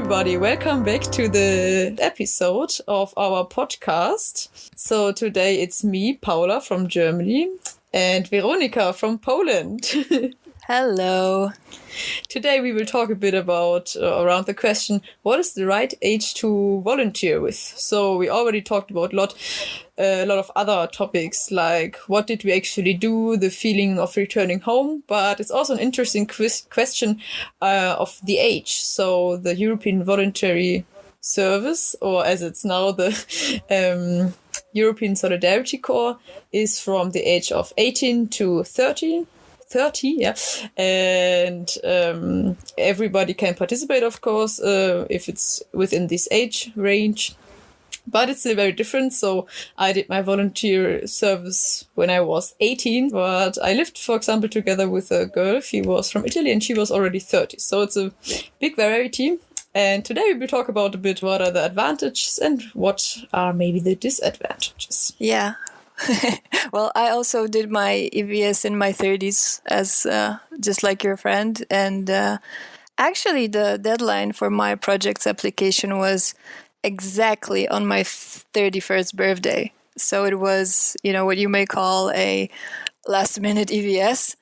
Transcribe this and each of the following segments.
everybody, welcome back to the episode of our podcast. So today it's me, Paula from Germany, and Weronika from Poland. Hello. Today we will talk a bit about around the question, what is the right age to volunteer with? So we already talked about a lot of other topics, like what did we actually do, the feeling of returning home, but it's also an interesting question of the age. So the European Voluntary Service, or as it's now the European Solidarity Corps, is from the age of 18 to 30, yeah. And everybody can participate, of course, if it's within this age range. But it's still very different. So I did my volunteer service when I was 18, but I lived, for example, together with a girl. She was from Italy and she was already 30. So it's a big variety. And today we will talk about a bit what are the advantages and what are maybe the disadvantages. Yeah. Well, I also did my EVS in my 30s, as just like your friend. And actually, the deadline for my project's application was exactly on my 31st birthday. So it was, what you may call a last-minute EVS,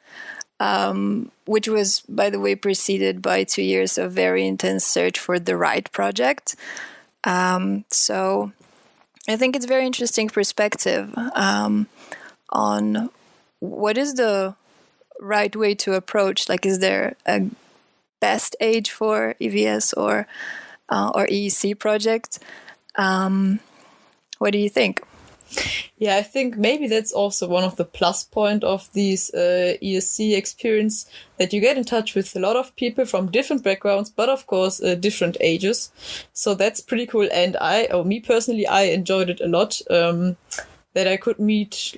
which was, by the way, preceded by 2 years of very intense search for the right project. So I think it's very interesting perspective on what is the right way to approach. Like, is there a best age for EVS or EEC project? What do you think? Yeah, I think maybe that's also one of the plus point of these ESC experience, that you get in touch with a lot of people from different backgrounds, but of course different ages. So that's pretty cool. And me personally, I enjoyed it a lot. That I could meet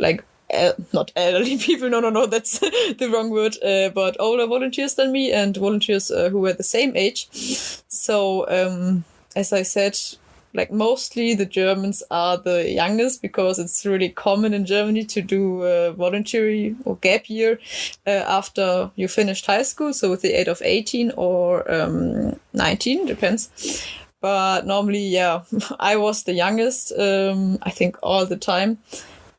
not elderly people, no, that's the wrong word, but older volunteers than me and volunteers who were the same age. So as I said, mostly the Germans are the youngest, because it's really common in Germany to do voluntary or gap year after you finished high school. So with the age of 18 or 19, depends. But normally, yeah, I was the youngest, I think all the time.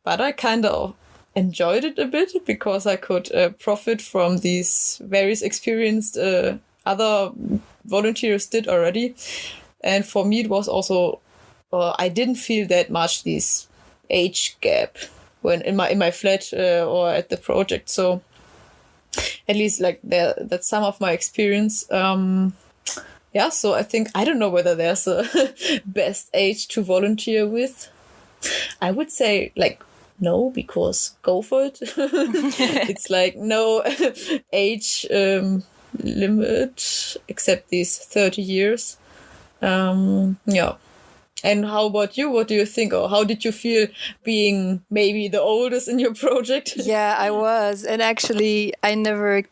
But I kind of enjoyed it a bit because I could profit from these various experienced other volunteers did already. And for me, it was also, I didn't feel that much this age gap when in my flat or at the project. So at least that's some of my experience. Yeah, so I think, I don't know whether there's a best age to volunteer with. I would say no, because go for it. It's no age limit except these 30 years. Yeah. And how about you? What do you think? Or how did you feel being maybe the oldest in your project? Yeah, I was. And actually, I never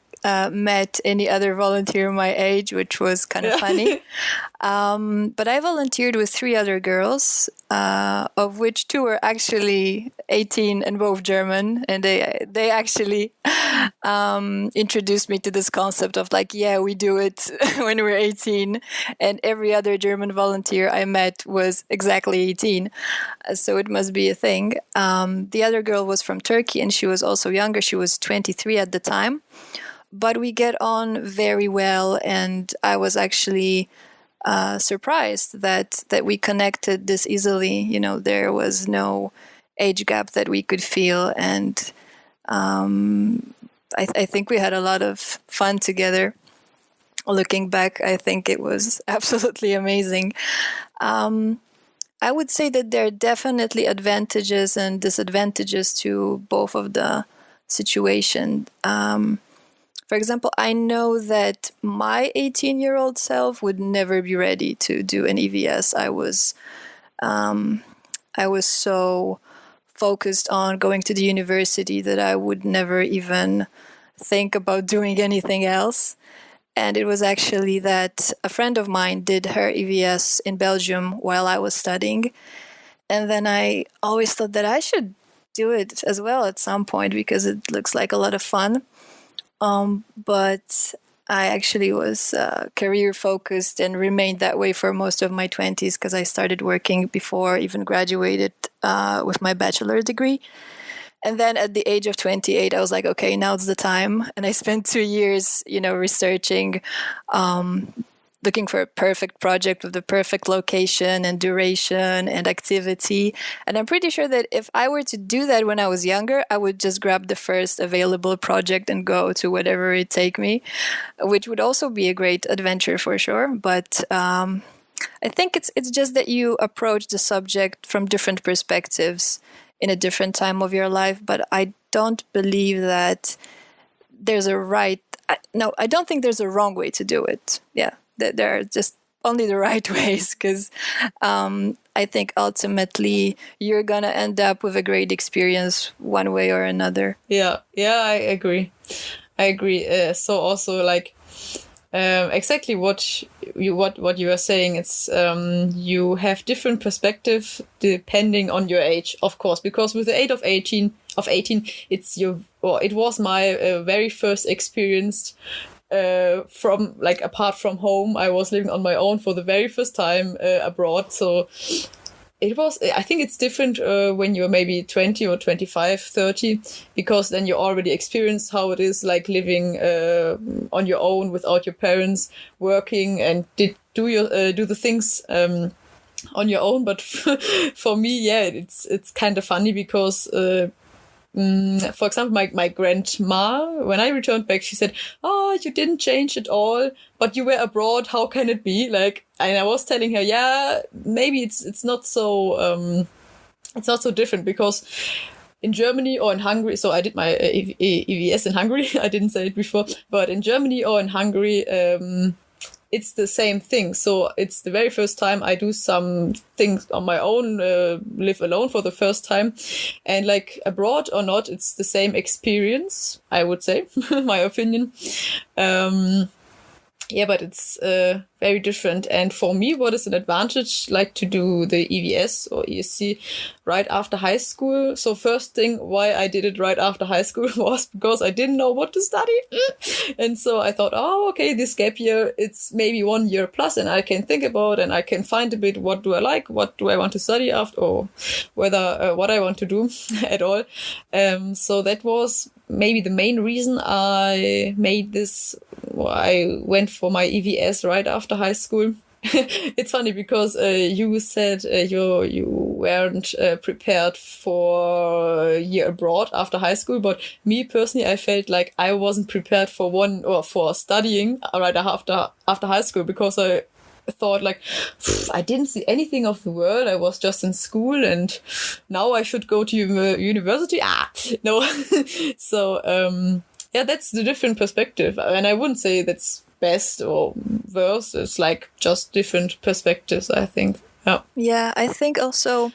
met any other volunteer my age, which was kind of funny. But I volunteered with 3 other girls, of which 2 were actually 18 and both German. And they actually introduced me to this concept of we do it when we're 18. And every other German volunteer I met was exactly 18. So it must be a thing. The other girl was from Turkey and she was also younger. She was 23 at the time. But we get on very well, and I was actually surprised that we connected this easily. There was no age gap that we could feel, and I think we had a lot of fun together. Looking back, I think it was absolutely amazing. I would say that there are definitely advantages and disadvantages to both of the situation. For example, I know that my 18-year-old self would never be ready to do an EVS. I was so focused on going to the university that I would never even think about doing anything else. And it was actually that a friend of mine did her EVS in Belgium while I was studying. And then I always thought that I should do it as well at some point because it looks like a lot of fun. But I actually was career focused and remained that way for most of my 20s because I started working before even graduated with my bachelor's degree. And then at the age of 28, I was like, okay, now's the time. And I spent 2 years, researching, looking for a perfect project with the perfect location and duration and activity. And I'm pretty sure that if I were to do that when I was younger, I would just grab the first available project and go to whatever it take me, which would also be a great adventure for sure. But I think it's just that you approach the subject from different perspectives in a different time of your life. But I don't believe that there's a right. I don't think there's a wrong way to do it. Yeah, there are just only the right ways, because I think ultimately you're gonna end up with a great experience one way or another. Yeah, I agree. So also like exactly what you are saying. It's you have different perspective depending on your age, of course, because with the age of 18, it was my very first experience from, like, apart from home. I was living on my own for the very first time abroad. So I think it's different when you're maybe 20 or 25, 30, because then you already experienced how it is like living on your own without your parents, working and do the things on your own. But for me, yeah, it's kind of funny because for example, my grandma, when I returned back, she said, "Oh, you didn't change at all, but you were abroad. How can it be?" Like, and I was telling her, yeah, maybe it's not so different, because in Germany or in Hungary, so I did my EVS in Hungary. I didn't say it before, but in Germany or in Hungary, it's the same thing. So it's the very first time I do some things on my own, live alone for the first time. And like, abroad or not, it's the same experience, I would say, my opinion. Yeah, but it's very different. And for me, what is an advantage, like, to do the EVS or ESC right after high school? So first thing why I did it right after high school was because I didn't know what to study. And so I thought, oh, okay, this gap year, it's maybe 1 year plus, and I can think about and I can find a bit, what do I like, what do I want to study after, or whether what I want to do at all. So that was maybe the main reason I made this. I went for my EVS right after high school. It's funny because you said you weren't prepared for a year abroad after high school, but me personally, I felt like I wasn't prepared for studying right after high school, because I thought, like, I didn't see anything of the world. I was just in school, and now I should go to university. No. So yeah, that's the different perspective, and I wouldn't say that's best or worse. It's like just different perspectives, I think. Yeah, I think also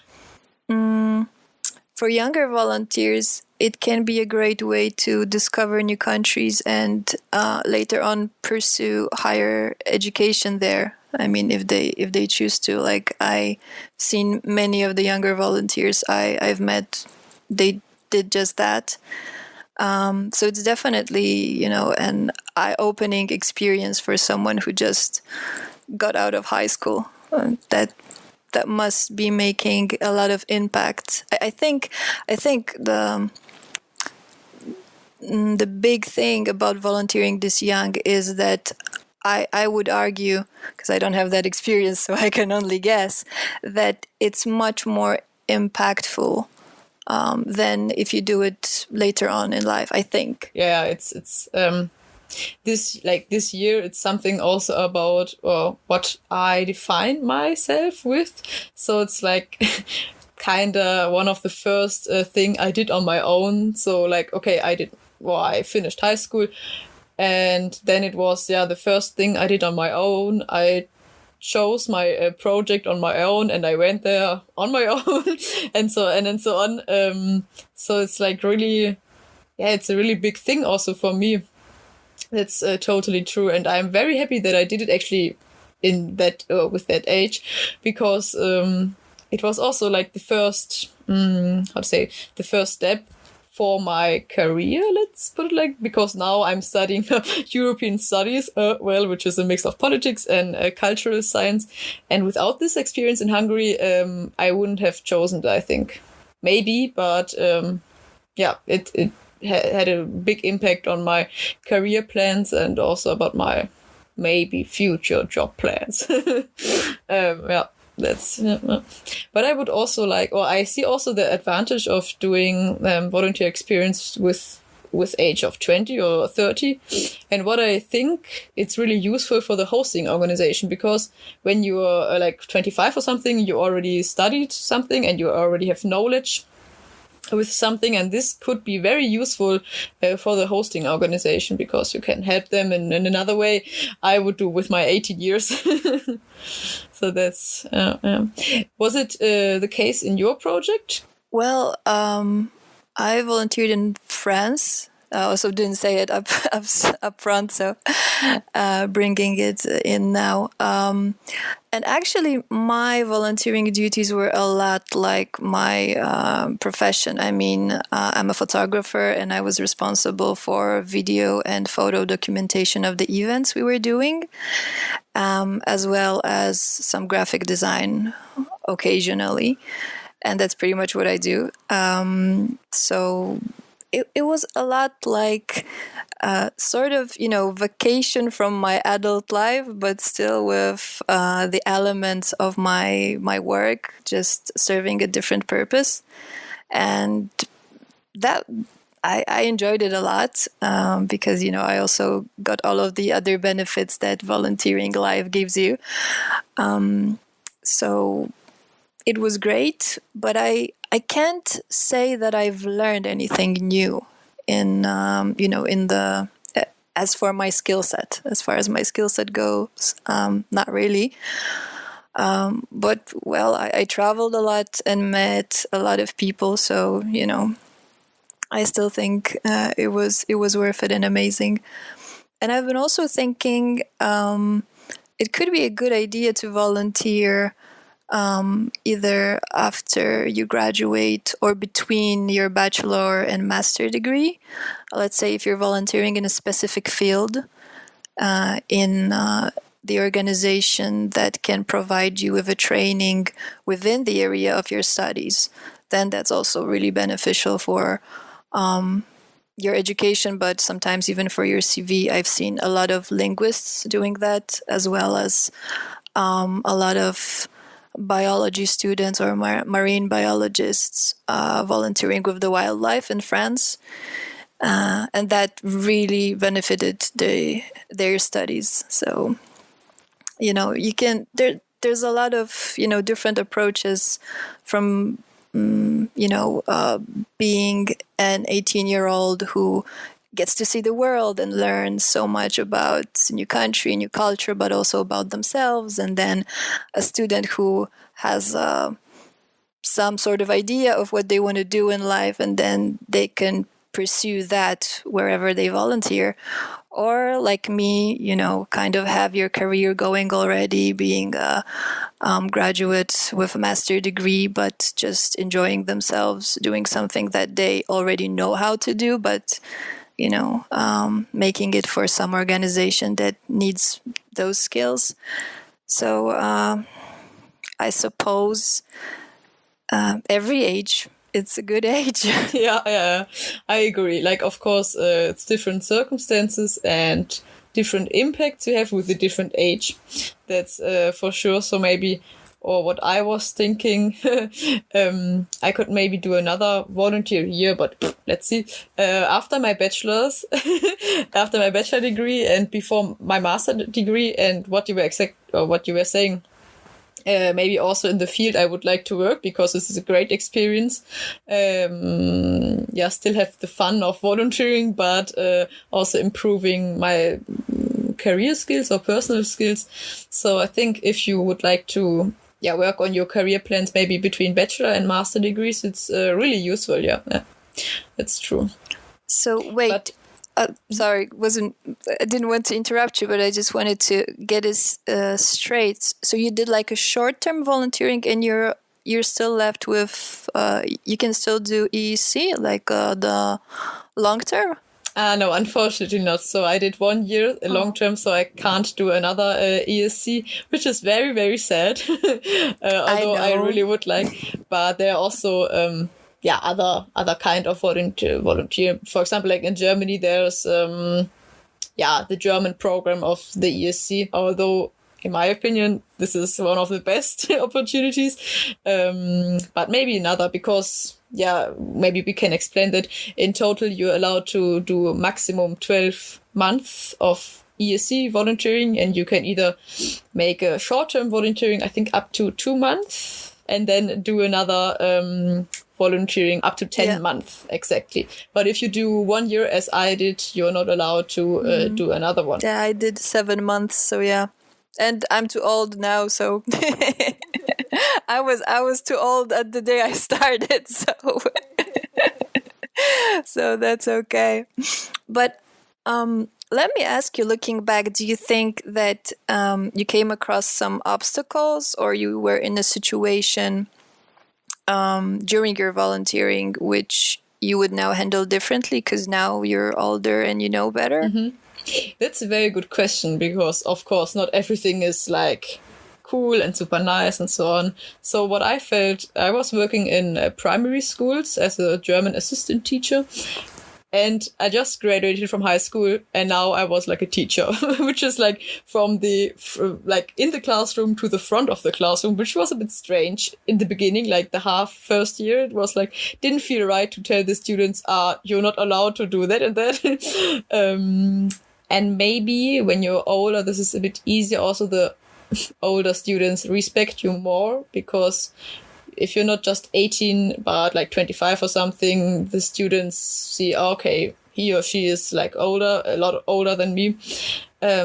for younger volunteers, it can be a great way to discover new countries and later on pursue higher education there. I mean, if they choose to. Like, I've seen many of the younger volunteers I've met, they did just that. So it's definitely, an eye-opening experience for someone who just got out of high school. That must be making a lot of impact. I think the big thing about volunteering this young is that I would argue, because I don't have that experience, so I can only guess, that it's much more impactful than if you do it later on in life, I think. Yeah, it's this year, it's something also about what I define myself with. So it's like kind of one of the first thing I did on my own. So like, okay, I finished high school, and then it was the first thing I did on my own. I chose my project on my own, and I went there on my own, and so on. So it's like really, it's a really big thing also for me. That's totally true, and I'm very happy that I did it actually in that with that age, because it was also like the first the first step for my career, let's put it like, because now I'm studying European studies, which is a mix of politics and cultural science. And without this experience in Hungary, I wouldn't have chosen it, I think. Maybe, but it had a big impact on my career plans and also about my maybe future job plans. But I would also I see also the advantage of doing volunteer experience with age of 20 or 30. And what I think it's really useful for the hosting organization, because when you are like 25 or something, you already studied something and you already have knowledge with something, and this could be very useful for the hosting organization, because you can help them in another way I would do with my 18 years. So that's was it the case in your project? Well, I volunteered in France. I also didn't say it up front, so bringing it in now. And actually, my volunteering duties were a lot like my profession. I mean, I'm a photographer, and I was responsible for video and photo documentation of the events we were doing, as well as some graphic design occasionally. And that's pretty much what I do. So it was a lot like sort of, vacation from my adult life, but still with the elements of my work, just serving a different purpose. And that I enjoyed it a lot, because, I also got all of the other benefits that volunteering life gives you. So it was great, but I can't say that I've learned anything new in the as for my skill set. As far as my skill set goes, not really. But well, I traveled a lot and met a lot of people, so I still think it was worth it and amazing. And I've been also thinking it could be a good idea to volunteer either after you graduate or between your bachelor and master degree. Let's say if you're volunteering in a specific field in the organization that can provide you with a training within the area of your studies, then that's also really beneficial for your education, but sometimes even for your CV. I've seen a lot of linguists doing that, as well as a lot of biology students or marine biologists volunteering with the wildlife in France, and that really benefited their studies. So you can there's a lot of different approaches, from being an 18-year-old who gets to see the world and learn so much about new country, new culture, but also about themselves. And then a student who has some sort of idea of what they want to do in life, and then they can pursue that wherever they volunteer. Or like me, kind of have your career going already, being a graduate with a master degree, but just enjoying themselves, doing something that they already know how to do, but making it for some organization that needs those skills. So I suppose every age, it's a good age. Yeah, I agree. Like, of course, it's different circumstances and different impacts you have with the different age. That's for sure. So maybe, or what I was thinking, I could maybe do another volunteer year, but let's see. After my bachelor degree and before my master degree, and what you were saying, maybe also in the field I would like to work, because this is a great experience. Still have the fun of volunteering, but also improving my career skills or personal skills. So I think if you would like to work on your career plans, maybe between bachelor and master degrees, it's really useful. Yeah, that's true. So wait. Sorry, I didn't want to interrupt you, but I just wanted to get this straight. So you did like a short-term volunteering in your you're still left with, you can still do EEC, like the long term? No, unfortunately not. So I did 1 year long term, so I can't do another ESC, which is very, very sad. Although I really would like. But there are also other kind of volunteer. For example, like in Germany, there's the German program of the ESC. Although, in my opinion, this is one of the best opportunities. But maybe another, because maybe we can explain that in total you're allowed to do maximum 12 months of ESC volunteering, and you can either make a short-term volunteering, I think up to 2 months, and then do another volunteering up to 10 months exactly. But if you do 1 year as I did, you're not allowed to do another one. Yeah, I did 7 months, so yeah. And I'm too old now, so I was too old at the day I started, so so that's okay. But let me ask you, looking back, do you think that you came across some obstacles, or you were in a situation during your volunteering which you would now handle differently because now you're older and you know better? Mm-hmm. That's a very good question, because of course not everything is like cool and super nice and so on. So what I felt, I was working in primary schools as a German assistant teacher, and I just graduated from high school, and now I was like a teacher, which is like from like in the classroom to the front of the classroom, which was a bit strange in the beginning, like the first year. It was like, didn't feel right to tell the students, you're not allowed to do that and that. And maybe when you're older, this is a bit easier. Also, the older students respect you more, because if you're not just 18, but like 25 or something, the students see, okay, he or she is like older, a lot older than me.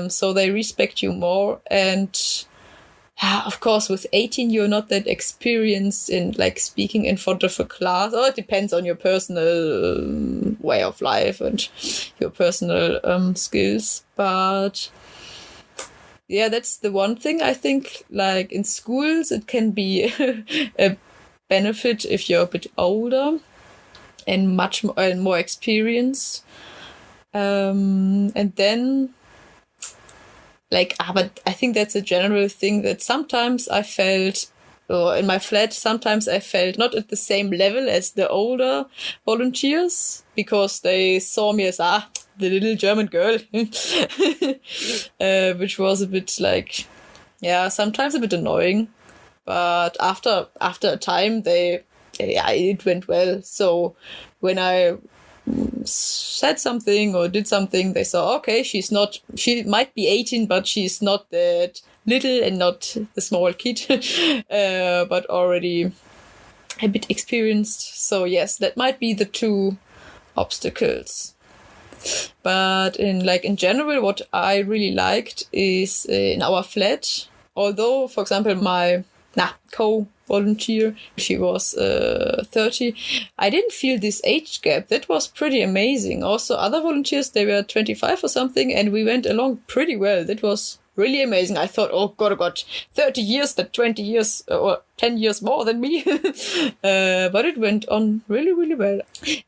So they respect you more. And of course, with 18, you're not that experienced in like speaking in front of a class. Or it depends on your personal way of life and your personal skills. But yeah, that's the one thing I think. Like in schools, it can be a benefit if you're a bit older and much more experienced. And then, but I think that's a general thing that sometimes I felt, or in my flat, sometimes I felt not at the same level as the older volunteers, because they saw me as, the little German girl, which was a bit like, sometimes a bit annoying. But after a time, it went well. So when I said something or did something, they saw, okay, she might be 18, but she's not that little and not the small kid, but already a bit experienced. So yes, that might be the two obstacles. But in general, what I really liked is in our flat, although, for example, my co-volunteer, she was 30, I didn't feel this age gap. That was pretty amazing. Also, other volunteers, they were 25 or something, and we went along pretty well. That was really amazing. I thought, oh God, 30 years, that 20 years or 10 years more than me. But it went on really, really well.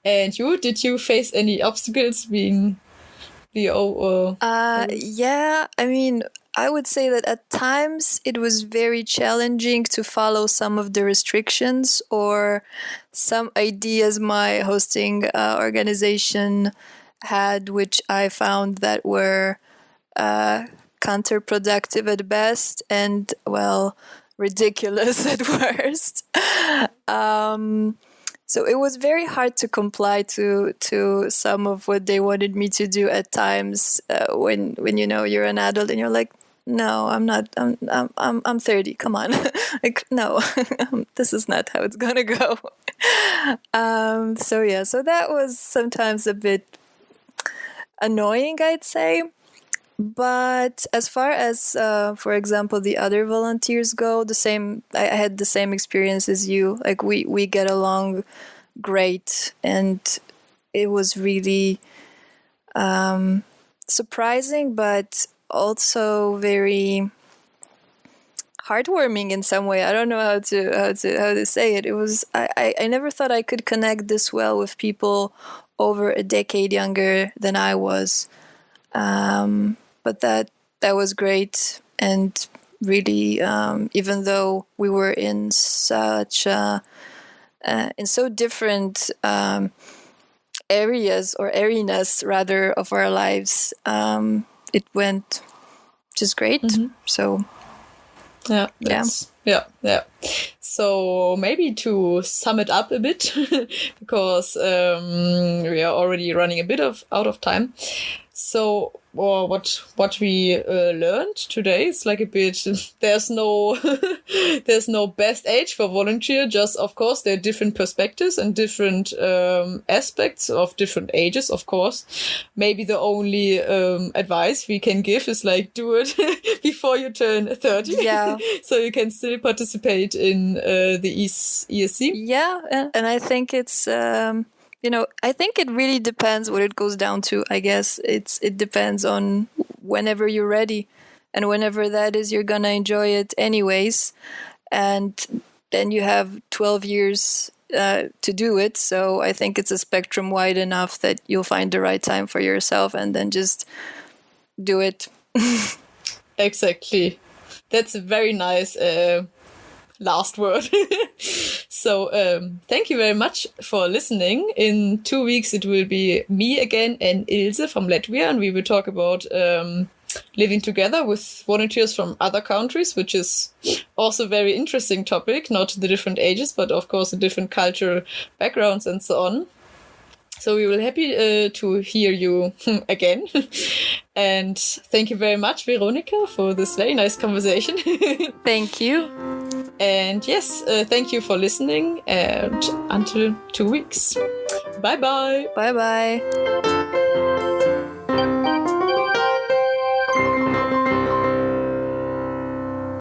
And did you face any obstacles being the old? Yeah, I mean, I would say that at times it was very challenging to follow some of the restrictions or some ideas my hosting organization had, which I found that were counterproductive at best and, well, ridiculous at worst. So it was very hard to comply to some of what they wanted me to do at times when you know you're an adult and you're like, no, I'm not. I'm 30. Come on, like no, this is not how it's gonna go. So that was sometimes a bit annoying, I'd say. But as far as, for example, the other volunteers go, I had the same experience as you. Like we get along great, and it was really surprising, but also very heartwarming in some way. I don't know how to say it. It was I never thought I could connect this well with people over a decade younger than I was. But that was great, and really, even though we were in such in so different areas or arenas rather of our lives, it went just great. So yeah. So maybe to sum it up a bit, because we are already running a bit out of time. So, or what we learned today is like a bit. There's no best age for volunteer. Just of course there are different perspectives and different aspects of different ages. Of course, maybe the only advice we can give is like do it before you turn 30. Yeah. So you can still participate in the ESC. Yeah, and I think it's. I think it really depends what it goes down to. I guess it depends on whenever you're ready, and whenever that is, you're gonna enjoy it anyways. And then you have 12 years to do it. So I think it's a spectrum wide enough that you'll find the right time for yourself, and then just do it. Exactly. That's a very nice last word. So thank you very much for listening. In 2 weeks it will be me again and Ilse from Latvia, and we will talk about living together with volunteers from other countries, which is also a very interesting topic, not the different ages, but of course the different cultural backgrounds and so on. So we will happy to hear you again. And thank you very much, Weronika, for this very nice conversation. Thank you. And yes, thank you for listening, and until 2 weeks. Bye-bye. Bye-bye.